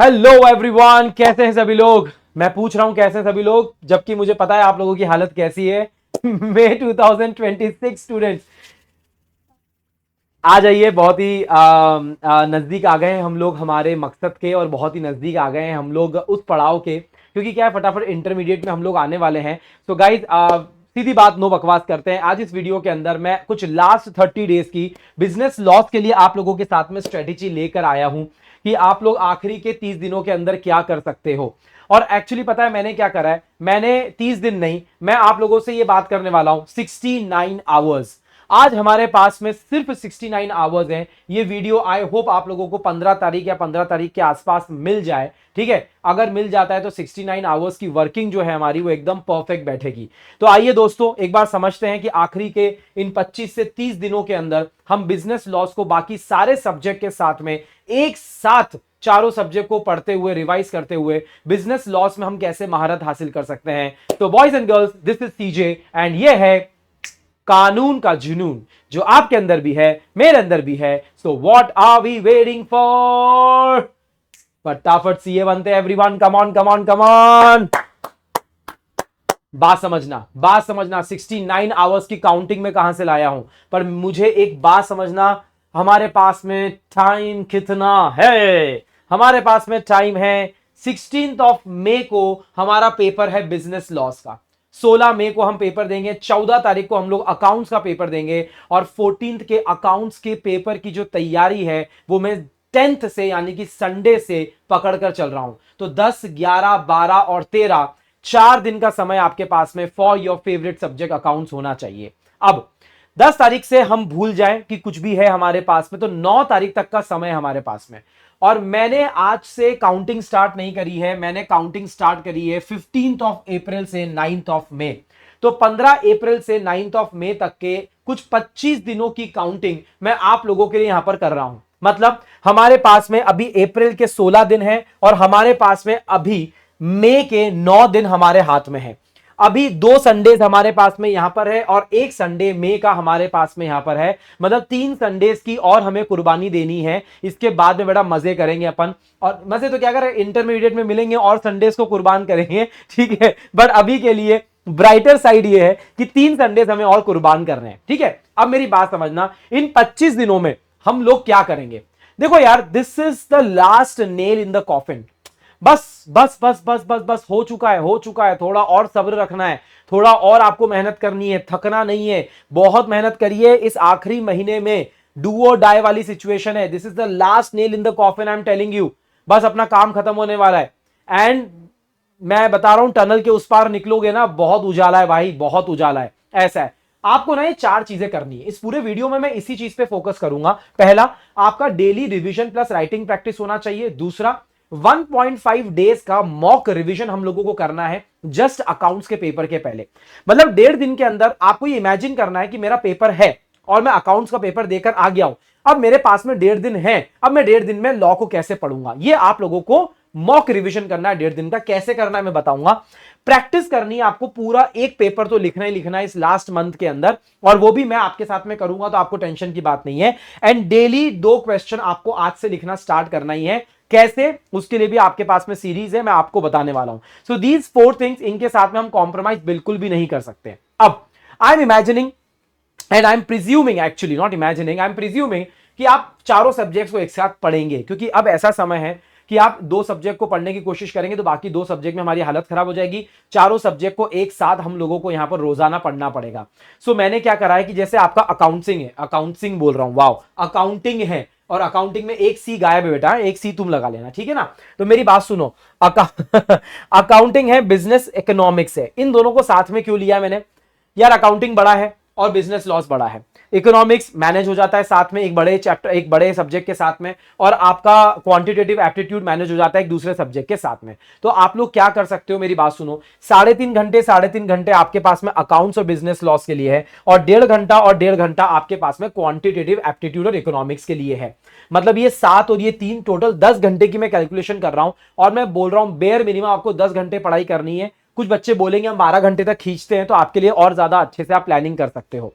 Hello everyone, कैसे हैं सभी लोग। मैं पूछ रहा हूं कैसे हैं सभी लोग, जबकि मुझे पता है आप लोगों की हालत कैसी है। मई 2026 स्टूडेंट्स, आ जाइए। बहुत ही नजदीक आ गए हैं हम लोग हमारे मकसद के, और बहुत ही नजदीक आ गए हैं हम लोग उस पड़ाव के, क्योंकि क्या है, फटाफट इंटरमीडिएट में हम लोग आने वाले हैं। तो गाइज, सीधी बात, नो बकवास करते हैं। आज इस वीडियो के अंदर मैं कुछ लास्ट 30 डेज की बिजनेस लॉस के लिए आप लोगों के साथ में स्ट्रेटेजी लेकर आया हूं कि आप लोग आखिरी के 30 दिनों के अंदर क्या कर सकते हो। और एक्चुअली पता है मैंने क्या करा है, मैंने 30 दिन नहीं, मैं आप लोगों से ये बात करने वाला हूं 69 आवर्स। आज हमारे पास में सिर्फ 69 आवर्स हैं। ये वीडियो आई होप आप लोगों को 15 तारीख या 15 तारीख के आसपास मिल जाए। ठीक है, अगर मिल जाता है तो 69 आवर्स की वर्किंग जो है हमारी, वो एकदम परफेक्ट बैठेगी। तो आइए दोस्तों, एक बार समझते हैं कि आखिरी के इन 25 से 30 दिनों के अंदर हम बिजनेस लॉस को बाकी सारे सब्जेक्ट के साथ में एक साथ, चारों सब्जेक्ट को पढ़ते हुए, रिवाइज करते हुए, बिजनेस लॉस में हम कैसे महारत हासिल कर सकते हैं। तो boys and girls, this is CJ and ये है कानून का जुनून, जो आपके अंदर भी है, मेरे अंदर भी है। So what are we waiting for. फटाफट सीए बनते हैं everyone, come on come on come on. बात समझना, बात समझना, 69 आवर्स की काउंटिंग में कहां से लाया हूं, पर मुझे एक बात समझना, हमारे पास में टाइम कितना है। हमारे पास में टाइम है 16 ऑफ मई को हमारा पेपर है बिजनेस लॉस का। 16 मई को हम पेपर देंगे, 14 तारीख को हम लोग अकाउंट्स का पेपर देंगे, और 14 के अकाउंट्स के पेपर की जो तैयारी है वो मैं 10th से, यानी कि संडे से पकड़कर चल रहा हूं। तो 10, 11, 12 और 13, 4 दिन का समय आपके पास में for your favourite subject accounts होना चाहिए। अब 10 तारीख से हम भूल जाएं कि कुछ भी है हमारे पास में, तो 9 तारीख तक का समय हमारे पास में। और मैंने आज से काउंटिंग स्टार्ट नहीं करी है, मैंने काउंटिंग स्टार्ट करी है 15 ऑफ अप्रैल से 9 ऑफ मई। तो 15 अप्रैल से 9 ऑफ मई तक के कुछ 25 दिनों की काउंटिंग मैं आप लोगों के लिए यहां पर कर रहा हूं। मतलब हमारे पास में अभी अप्रैल के 16 दिन है, और हमारे पास में अभी मई के 9 दिन हमारे हाथ में है। अभी 2 संडेज हमारे पास में यहां पर है, और एक संडे मई का हमारे पास में यहां पर है। मतलब 3 संडेज की और हमें कुर्बानी देनी है। इसके बाद में बड़ा मजे करेंगे अपन, और मजे तो क्या करें, इंटरमीडिएट में मिलेंगे और संडेज को कुर्बान करेंगे। ठीक है, बट अभी के लिए ब्राइटर साइड ये है कि 3 संडेज हमें और कुर्बान करने हैं। ठीक है, अब मेरी बात समझना, इन 25 दिनों में हम लोग क्या करेंगे। देखो यार, this is the last nail in the coffin. बस बस बस बस बस बस, हो चुका है, हो चुका है। थोड़ा और सब्र रखना है, थोड़ा और आपको मेहनत करनी है, थकना नहीं है। बहुत मेहनत करिए इस आखिरी महीने में। डू और डाई वाली सिचुएशन है। This is the last nail in the coffin, I am telling you. बस अपना काम खत्म होने वाला है। एंड मैं बता रहा हूं, टनल के उस पार निकलोगे ना, बहुत उजाला है भाई, बहुत उजाला है। ऐसा है, आपको ना ये 4 चीजें करनी है। इस पूरे वीडियो में मैं इसी चीज पे फोकस करूंगा। पहला, आपका daily revision plus writing practice होना चाहिए। दूसरा, 1.5 डेज का मॉक रिवीजन हम लोगों को करना है जस्ट अकाउंट्स के पेपर के पहले। मतलब 1.5 दिन के अंदर आपको ये इमेजिन करना है कि मेरा पेपर है और मैं अकाउंट्स का पेपर देकर आ गया हूं। अब मेरे पास में 1.5 दिन है, अब मैं 1.5 दिन में लॉ को कैसे पढ़ूंगा, ये आप लोगों को मॉक रिवीजन करना है 1.5 दिन का। कैसे करना है मैं बताऊंगा। प्रैक्टिस करनी है आपको, पूरा एक पेपर तो लिखना ही लिखना है इस लास्ट मंथ के अंदर, और वो भी मैं आपके साथ में करूंगा, तो आपको टेंशन की बात नहीं है। एंड डेली 2 क्वेश्चन आपको आज से लिखना स्टार्ट करना ही है। कैसे, उसके लिए भी आपके पास में सीरीज है, मैं आपको बताने वाला हूं। सो दीज 4 थिंग्स, इनके साथ में हम कॉम्प्रोमाइज बिल्कुल भी नहीं कर सकते। अब I am imagining and I am presuming, actually not imagining, I am presuming कि आप चारों सब्जेक्ट्स को एक साथ पढ़ेंगे, क्योंकि अब ऐसा समय है कि आप 2 सब्जेक्ट को पढ़ने की कोशिश करेंगे तो बाकी 2 सब्जेक्ट में हमारी हालत खराब हो जाएगी। चारों सब्जेक्ट को एक साथ हम लोगों को यहां पर रोजाना पढ़ना पड़ेगा। सो मैंने क्या करा है कि जैसे आपका अकाउंटिंग है, अकाउंटिंग बोल रहा हूं, वाओ, अकाउंटिंग है, और अकाउंटिंग में एक सी गायब है बेटा, एक सी तुम लगा लेना, ठीक है ना। तो मेरी बात सुनो, अकाउंटिंग है, बिजनेस इकोनॉमिक्स है, इन दोनों को साथ में क्यों लिया मैंने यार। अकाउंटिंग बड़ा है और बिजनेस लॉस बड़ा है। इकोनॉमिक्स मैनेज हो जाता है साथ में एक बड़े चैप्टर, एक बड़े सब्जेक्ट के साथ में, और आपका क्वांटिटेटिव एप्टीट्यूड मैनेज हो जाता है एक दूसरे सब्जेक्ट के साथ में। तो आप लोग क्या कर सकते हो, मेरी बात सुनो, 3.5 घंटे आपके पास में अकाउंट्स और बिजनेस लॉस के लिए है, और 1.5 घंटा आपके पास में क्वांटिटेटिव एप्टीट्यूड और इकोनॉमिक्स के लिए है। मतलब ये 7 और ये 3, टोटल 10 घंटे की मैं कैलकुलेशन कर रहा हूं, और मैं बोल रहा हूं बेयर मिनिमम आपको 10 घंटे पढ़ाई करनी है। कुछ बच्चे बोलेंगे हम 12 घंटे तक खींचते हैं, तो आपके लिए और ज्यादा अच्छे से आप प्लानिंग कर सकते हो।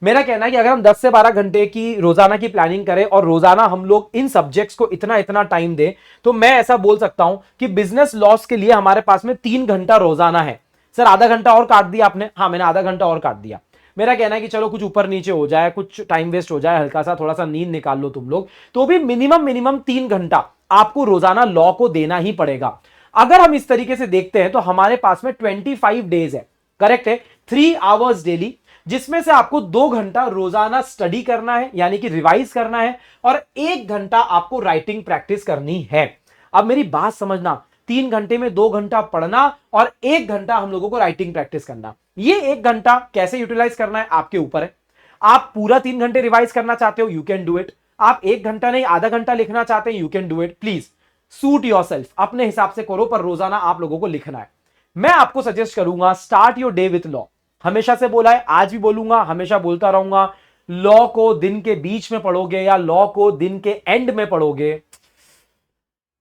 मेरा कहना है कि अगर हम 10 से 12 घंटे की रोजाना की प्लानिंग करें और रोजाना हम लोग इन सब्जेक्ट्स को इतना इतना टाइम दें, तो मैं ऐसा बोल सकता हूं कि बिजनेस लॉस के लिए हमारे पास में 3 घंटा रोजाना है। सर आधा घंटा और काट दिया आपने? हाँ, मैंने आधा घंटा और काट दिया। मेरा कहना है कि चलो कुछ ऊपर नीचे हो जाए, कुछ टाइम वेस्ट हो जाए, हल्का सा थोड़ा सा नींद निकाल लो तुम लोग, तो भी मिनिमम मिनिमम 3 घंटा आपको रोजाना लॉ को देना ही पड़ेगा। अगर हम इस तरीके से देखते हैं तो हमारे पास में 25 डेज है, करेक्ट है, 3 आवर्स डेली, जिसमें से आपको 2 घंटा रोजाना स्टडी करना है यानी कि रिवाइज करना है, और 1 घंटा आपको राइटिंग प्रैक्टिस करनी है। अब मेरी बात समझना, 3 घंटे में 2 घंटा पढ़ना और 1 घंटा हम लोगों को राइटिंग प्रैक्टिस करना। ये 1 घंटा कैसे यूटिलाइज करना है आपके ऊपर है। आप पूरा 3 घंटे रिवाइज करना चाहते हो, यू कैन डू इट। आप 1 घंटा नहीं आधा घंटा लिखना चाहते हैं, you can do it. Please suit yourself, अपने हिसाब से करो, पर रोजाना आप लोगों को लिखना है। मैं आपको सजेस्ट करूंगा, start your day with law. हमेशा से बोला है, आज भी बोलूंगा, हमेशा बोलता रहूंगा, लॉ को दिन के बीच में पढ़ोगे या लॉ को दिन के एंड में पढ़ोगे,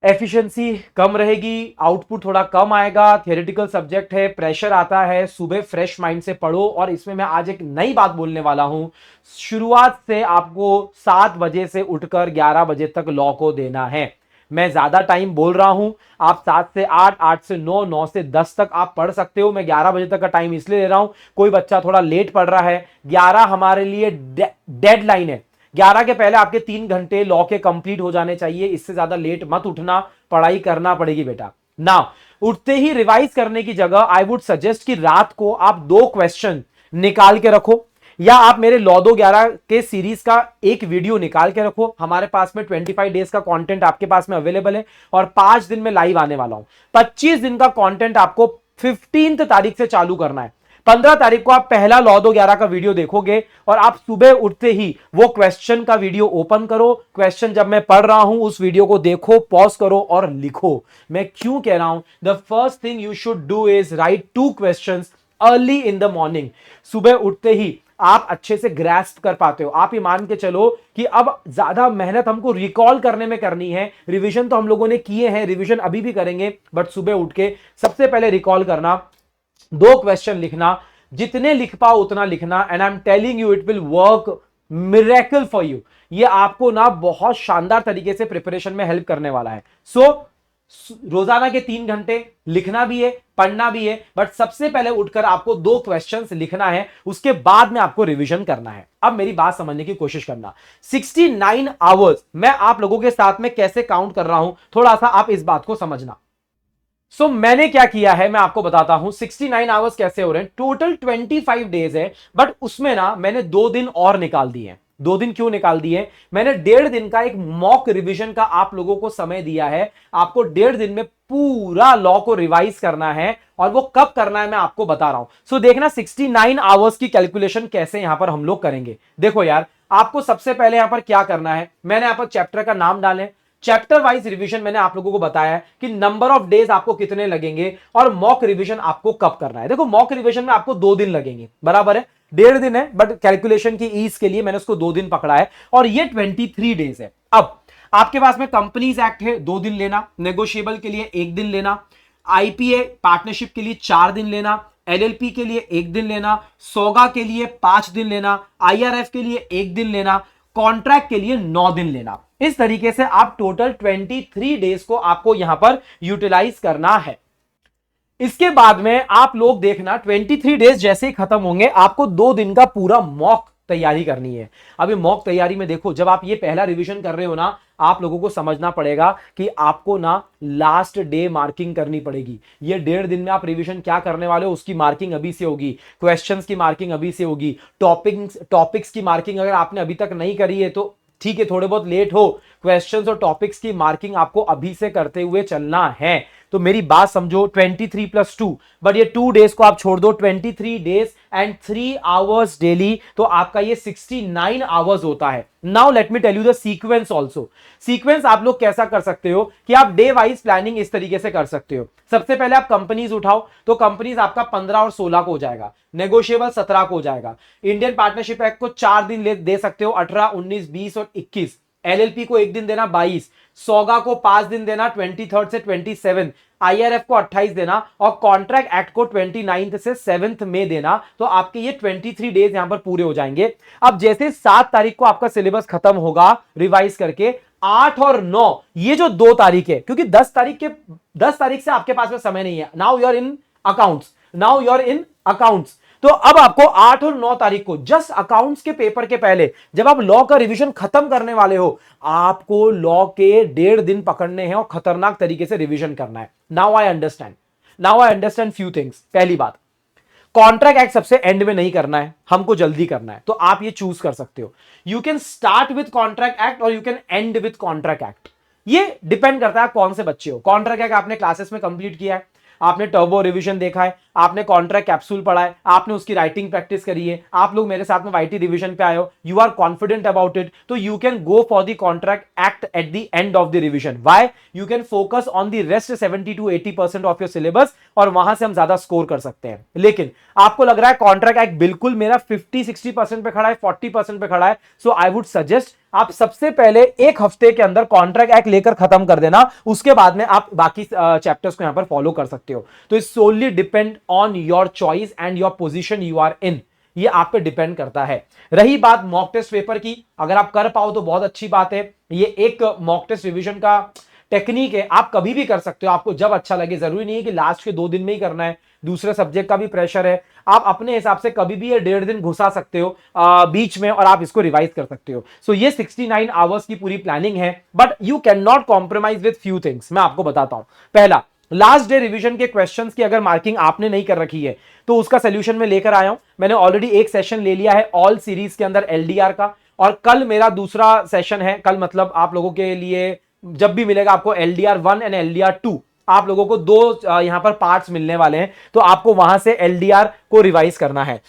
एफिशिएंसी कम रहेगी, आउटपुट थोड़ा कम आएगा। थियोरेटिकल सब्जेक्ट है, प्रेशर आता है, सुबह फ्रेश माइंड से पढ़ो। और इसमें मैं आज एक नई बात बोलने वाला हूं, शुरुआत से आपको 7 बजे से उठकर 11 बजे तक लॉ को देना है। मैं ज्यादा टाइम बोल रहा हूं, आप 7 से 8, 8 से 9, 9 से 10 तक आप पढ़ सकते हो। मैं 11 बजे तक का टाइम इसलिए दे रहा हूं, कोई बच्चा थोड़ा लेट पढ़ रहा है, 11 हमारे लिए डेडलाइन है। 11 के पहले आपके 3 घंटे लॉ के कंप्लीट हो जाने चाहिए। इससे ज्यादा लेट मत उठना, पढ़ाई करना पड़ेगी बेटा ना। उठते ही रिवाइज करने की जगह आई वुड सजेस्ट कि रात को आप 2 क्वेश्चन निकाल के रखो, या आप मेरे लॉ 211 के सीरीज का एक वीडियो निकाल के रखो। हमारे पास में 25 डेज का कंटेंट आपके पास में अवेलेबल है और 5 दिन में लाइव आने वाला हूं। 25 दिन का कंटेंट आपको 15 तारीख से चालू करना है। 15 तारीख को आप पहला लॉ 211 का वीडियो देखोगे और आप सुबह उठते ही वो क्वेश्चन का वीडियो ओपन करो। क्वेश्चन जब मैं पढ़ रहा हूं उस वीडियो को देखो, पॉज करो और लिखो। मैं क्यों कह रहा हूं, the first thing you should do is right 2 questions early in the morning. सुबह उठते ही आप अच्छे से ग्रैस्प कर पाते हो। आप ये मान के चलो कि अब ज्यादा मेहनत हमको रिकॉल करने में करनी है। रिवीजन तो हम लोगों ने किए हैं, रिवीजन अभी भी करेंगे, बट सुबह उठ के सबसे पहले रिकॉल करना, 2 क्वेश्चन लिखना, जितने लिख पाओ उतना लिखना। And I am telling you it will work miracle for you. ये आपको ना बहुत शानदार तरीके से प्रिपरेशन में हेल्प करने वाला है। सो रोजाना के 3 घंटे लिखना भी है, पढ़ना भी है, बट सबसे पहले उठकर आपको 2 क्वेश्चंस लिखना है, उसके बाद में आपको रिवीजन करना है। अब मेरी बात समझने की कोशिश करना, 69 आवर्स मैं आप लोगों के साथ में कैसे काउंट कर रहा हूं, थोड़ा सा आप इस बात को समझना। सो मैंने क्या किया है मैं आपको बताता हूं। 69 आवर्स कैसे हो रहे हैं, टोटल 25 डेज है, बट उसमें ना मैंने 2 दिन और निकाल दिए हैं। 2 दिन क्यों निकाल दिए, मैंने 1.5 दिन का एक मॉक रिवीजन का आप लोगों को समय दिया है। आपको 1.5 दिन में पूरा लॉ को रिवाइज करना है, और वो कब करना है मैं आपको बता रहा हूं। सो देखना 69 आवर्स की कैलकुलेशन कैसे यहां पर हम लोग करेंगे। देखो यार, आपको सबसे पहले यहां पर क्या करना है, मैंने यहां पर चैप्टर का नाम डाले, चैप्टर वाइज रिवीजन मैंने आप लोगों को बताया है कि नंबर ऑफ डेज आपको कितने लगेंगे, और मॉक रिवीजन आपको कब करना है। देखो मॉक रिवीजन में आपको 2 दिन लगेंगे, बराबर है, 1.5 दिन है, बट कैलकुलेशन की ईज के लिए मैंने उसको 2 दिन पकड़ा है, और ये 23 डेज है। अब आपके पास में कंपनीज एक्ट है, 2 दिन लेना, नेगोशिएबल के लिए 1 दिन लेना, आईपीए पार्टनरशिप के लिए 4 दिन लेना, एलएलपी के लिए 1 दिन लेना, सोगा के लिए 5 दिन लेना, आईआरएफ के लिए 1 दिन लेना, कॉन्ट्रैक्ट के लिए 9 दिन लेना। इस तरीके से आप टोटल 23 डेज को आपको यहां पर यूटिलाइज करना है। इसके बाद में आप लोग देखना 23 डेज जैसे ही खत्म होंगे, आपको 2 दिन का पूरा मॉक तैयारी करनी है। अभी मॉक तैयारी में देखो, जब आप ये पहला रिवीजन कर रहे हो ना, आप लोगों को समझना पड़ेगा कि आपको ना लास्ट डे मार्किंग करनी पड़ेगी। ये 1.5 दिन में आप रिवीजन क्या करने वाले हो उसकी मार्किंग अभी से होगी, क्वेश्चंस की मार्किंग अभी से होगी, टॉपिक्स की मार्किंग अगर आपने अभी तक नहीं करी है तो ठीक है, थोड़े बहुत लेट हो, क्वेश्चंस और टॉपिक्स की मार्किंग आपको अभी से करते हुए चलना है। तो मेरी बात समझो, 23 + 2, बट ये 2 डेज को आप छोड़ दो, 23 डेज एंड 3 आवर्स डेली, तो आपका ये 69 आवर्स होता है। Now let me tell you the sequence also. Sequence आप लोग कैसा कर सकते हो कि आप डे वाइज प्लानिंग इस तरीके से कर सकते हो। सबसे पहले आप कंपनीज उठाओ, तो कंपनीज आपका 15 और 16 को हो जाएगा, नेगोशिएबल 17 को हो जाएगा, इंडियन पार्टनरशिप एक्ट को 4 दिन दे सकते हो, 18, 19, 20 और 21, एलएलपी को 1 दिन देना 22, सोगा को 5 दिन देना 23 से 27, आईआरएफ को 28 देना और कॉन्ट्रैक्ट एक्ट को 29 से 7 में देना, तो आपके ये 23 डेज यहां पर पूरे हो जाएंगे। अब जैसे 7 तारीख को आपका सिलेबस खत्म होगा रिवाइज करके, 8 और 9 ये जो 2 तारीख है, क्योंकि 10 तारीख से आपके पास में समय नहीं है। Now you are in accounts, तो अब आपको 8 और 9 तारीख को जस्ट अकाउंट्स के पेपर के पहले जब आप लॉ का रिवीजन खत्म करने वाले हो, आपको लॉ के 1.5 दिन पकड़ने हैं और खतरनाक तरीके से रिवीजन करना है। Now I understand few things. पहली बात, कॉन्ट्रैक्ट एक्ट सबसे एंड में नहीं करना है, हमको जल्दी करना है, तो आप ये चूज कर सकते हो। You can start with contract act और you can end with contract act. ये डिपेंड करता है आप कौन से बच्चे हो। कॉन्ट्रैक्ट एक्ट आपने क्लासेस में कंप्लीट किया है, आपने टर्बो रिवीजन देखा है, आपने कॉन्ट्रैक्ट कैप्सूल पढ़ा है, आपने उसकी राइटिंग प्रैक्टिस करी है, आप लोग मेरे साथ में वाईटी रिवीजन पे आए हो, you are confident about it, तो you can go for the contract act at the end of the revision. Why? You can focus on the rest 70 to 80% of your syllabus और वहां से हम ज्यादा score कर सकते हैं। लेकिन आपको लग रहा है कॉन्ट्रैक्ट एक्ट बिल्कुल मेरा 50-60% पे खड़ा है, 40% पे खड़ा है, सो आई वुड सजेस्ट आप सबसे पहले एक हफ्ते के अंदर कॉन्ट्रैक्ट एक्ट लेकर खत्म कर देना, उसके बाद में आप बाकी चैप्टर्स को यहां पर फॉलो कर सकते हो। तो it's only depend on your choice and your position you are in, ये आप पे डिपेंड करता है। रही बात मॉक टेस्ट पेपर की, अगर आप कर पाओ तो बहुत अच्छी बात है। ये एक मॉक टेस्ट रिवीजन का टेक्निक है, आप कभी भी कर सकते हो, आपको जब अच्छा लगे। जरूरी नहीं है कि लास्ट के 2 दिन में ही करना है, दूसरे सब्जेक्ट का भी प्रेशर है, आप अपने हिसाब से कभी भी ये 1.5 दिन घुसा सकते हो बीच में और आप इसको रिवाइज कर सकते हो। सो ये 69 आवर्स की पूरी प्लानिंग है, but you can not compromise with few things. मैं आपको बताता हूं। पहला, लास्ट डे रिवीजन के क्वेश्चंस की अगर मार्किंग आपने नहीं कर रखी है तो उसका सोल्यूशन मैं लेकर आया हूं। मैंने ऑलरेडी एक सेशन ले लिया है ऑल सीरीज के अंदर एलडीआर का, और कल मेरा दूसरा सेशन है। कल मतलब आप लोगों के लिए जब भी मिलेगा आपको एलडीआर 1 एंड एलडीआर 2, आप लोगों को 2 यहां पर पार्ट्स मिलने वाले हैं, तो आपको वहां से एलडीआर को रिवाइज करना है।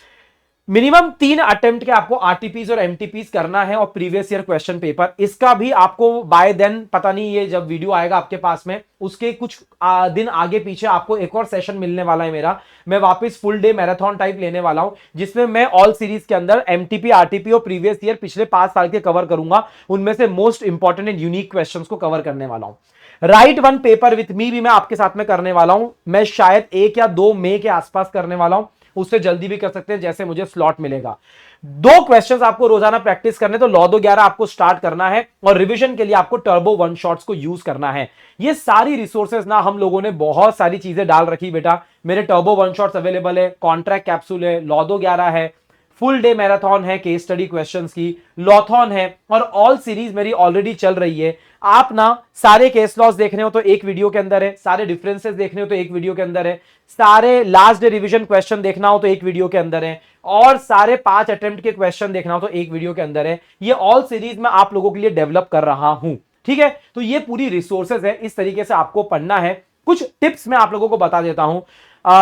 मिनिमम 3 अटेम्प्ट के आपको आरटीपीज और एमटीपीज करना है और प्रीवियस ईयर क्वेश्चन पेपर, इसका भी आपको बाय देन, पता नहीं ये जब वीडियो आएगा आपके पास में उसके कुछ दिन आगे पीछे आपको एक और सेशन मिलने वाला है मेरा। मैं वापस फुल डे मैराथन टाइप लेने वाला हूं, जिसमें मैं ऑल सीरीज के अंदर एमटीपी, आरटीपी और प्रीवियस ईयर पिछले 5 साल के कवर करूंगा। उनमें से most important and unique question को कवर करने वाला हूं। राइट 1 पेपर विथ मी भी मैं आपके साथ में करने वाला हूं। मैं शायद 1 या 2 मई के आसपास करने वाला हूं, उससे जल्दी भी कर सकते हैं जैसे मुझे स्लॉट मिलेगा। 2 क्वेश्चंस आपको रोजाना प्रैक्टिस करने, तो लॉ 2-11 आपको स्टार्ट करना है और रिवीजन के लिए आपको टर्बो 1 शॉट्स को यूज करना है। ये सारी रिसोर्सेज ना हम लोगों ने बहुत सारी चीजें डाल रखी बेटा। मेरे टर्बो 1 शॉट्स अवेलेबल है, कॉन्ट्रैक्ट कैप्सूल है, लॉ 2-11 है, फुल डे मैराथन है केस स्टडी क्वेश्चंस की, लॉथॉन है, और ऑल सीरीज मेरी ऑलरेडी चल रही है। आप ना सारे केस लॉस देखने हो तो एक वीडियो के अंदर है, सारे डिफरेंसेस देखने हो तो एक वीडियो के अंदर है, सारे लास्ट डे रिवीजन क्वेश्चन देखना हो तो एक वीडियो के अंदर है, और सारे 5 अटेम्प्ट के क्वेश्चन देखना हो तो एक वीडियो के अंदर है। ये ऑल सीरीज मैं आप लोगों के लिए डेवलप कर रहा हूं, ठीक है। तो ये पूरी रिसोर्सेज है, इस तरीके से आपको पढ़ना है। कुछ टिप्स मैं आप लोगों को बता देता हूं।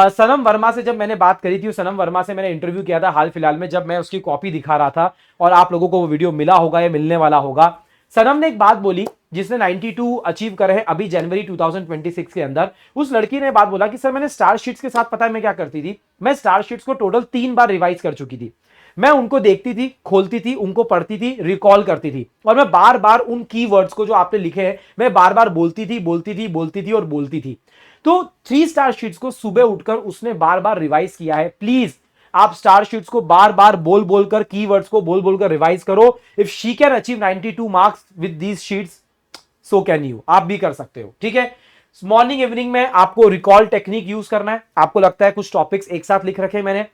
सनम वर्मा से जब मैंने बात करी थी, सनम वर्मा से मैंने इंटरव्यू किया था हाल फिलहाल में, जब मैं उसकी कॉपी दिखा रहा था, और आप लोगों को वो वीडियो मिला होगा या मिलने वाला होगा। सनम ने एक बात बोली, जिसने 92 अचीव करे हैं अभी जनवरी 2026 के अंदर। उस लड़की ने बात बोला कि सर मैंने स्टार शीट्स के साथ, पता है मैं क्या करती थी, मैं स्टार शीट्स को टोटल 3 बार रिवाइज कर चुकी थी। मैं उनको देखती थी, खोलती थी, उनको पढ़ती थी, रिकॉल करती थी, और मैं बार बार उन कीवर्ड्स को जो आपने लिखे हैं मैं बार बार बोलती थी। तो 3 स्टार शीट्स को सुबह उठकर उसने बार बार रिवाइज किया है। प्लीज आप स्टार शीट्स को बार बार बोलकर, कीवर्ड्स को बोलकर रिवाइज करो। If she can achieve 92 marks with these sheets, so can you, आप भी कर सकते हो, ठीक है। मॉर्निंग इवनिंग में आपको रिकॉल टेक्निक यूज करना है। आपको लगता है कुछ टॉपिक्स एक साथ लिख रखे हैं मैंने,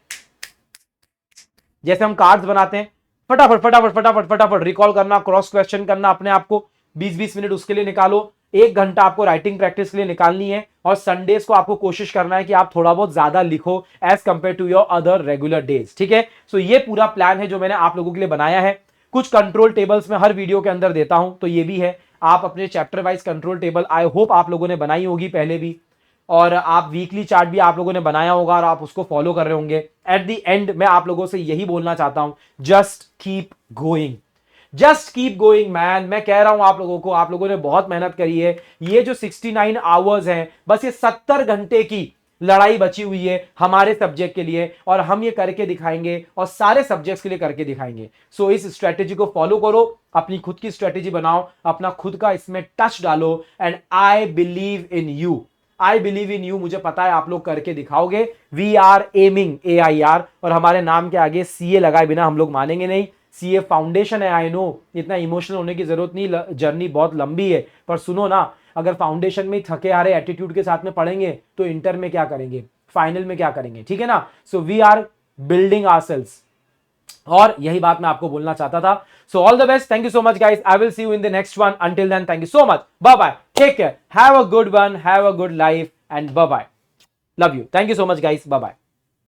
जैसे हम कार्ड्स बनाते हैं, फटाफट रिकॉल करना, क्रॉस क्वेश्चन करना, अपने आप को 20-20 मिनट उसके लिए निकालो। 1 घंटा आपको राइटिंग प्रैक्टिस के लिए निकालनी है, और संडेज को आपको कोशिश करना है कि आप थोड़ा बहुत ज्यादा लिखो as compare to your other regular days, ठीक है। सो ये पूरा प्लान है जो मैंने आप लोगों के लिए बनाया है। कुछ कंट्रोल टेबल्स में हर वीडियो के अंदर देता हूं, तो ये भी है। आप अपने chapter wise control table I hope आप लोगों ने बनाई होगी पहले भी, और आप वीकली चार्ट भी आप लोगों ने बनाया होगा और आप उसको फॉलो कर रहे होंगे। एट द एंड मैं आप लोगों से यही बोलना चाहता हूं, जस्ट कीप गोइंग मैन। मैं कह रहा हूं आप लोगों को, आप लोगों ने बहुत मेहनत करी है। ये जो 69 आवर्स हैं, बस ये 70 घंटे की लड़ाई बची हुई है हमारे सब्जेक्ट के लिए, और हम ये करके दिखाएंगे और सारे सब्जेक्ट्स के लिए करके दिखाएंगे। सो इस स्ट्रेटेजी को फॉलो करो, अपनी खुद की स्ट्रेटेजी बनाओ, अपना खुद का इसमें टच डालो, and I believe in you. I believe in you, मुझे पता है आप लोग करके दिखाओगे। वी आर एमिंग AIR, और हमारे नाम के आगे CA लगाए बिना हम लोग मानेंगे नहीं। CA फाउंडेशन है, आई नो, इतना इमोशनल होने की जरूरत नहीं, जर्नी बहुत लंबी है, पर सुनो ना, अगर फाउंडेशन में थके हारे एटीट्यूड के साथ में पढ़ेंगे तो इंटर में क्या करेंगे, फाइनल में क्या करेंगे, ठीक है ना। So we are building ourselves, और यही बात मैं आपको बोलना चाहता था। So all the best, thank you so much guys, I will see you in the next one, until then thank you so much, bye bye, take care, have a good one, have a good life, and bye bye, love you, thank you so much guys, bye bye.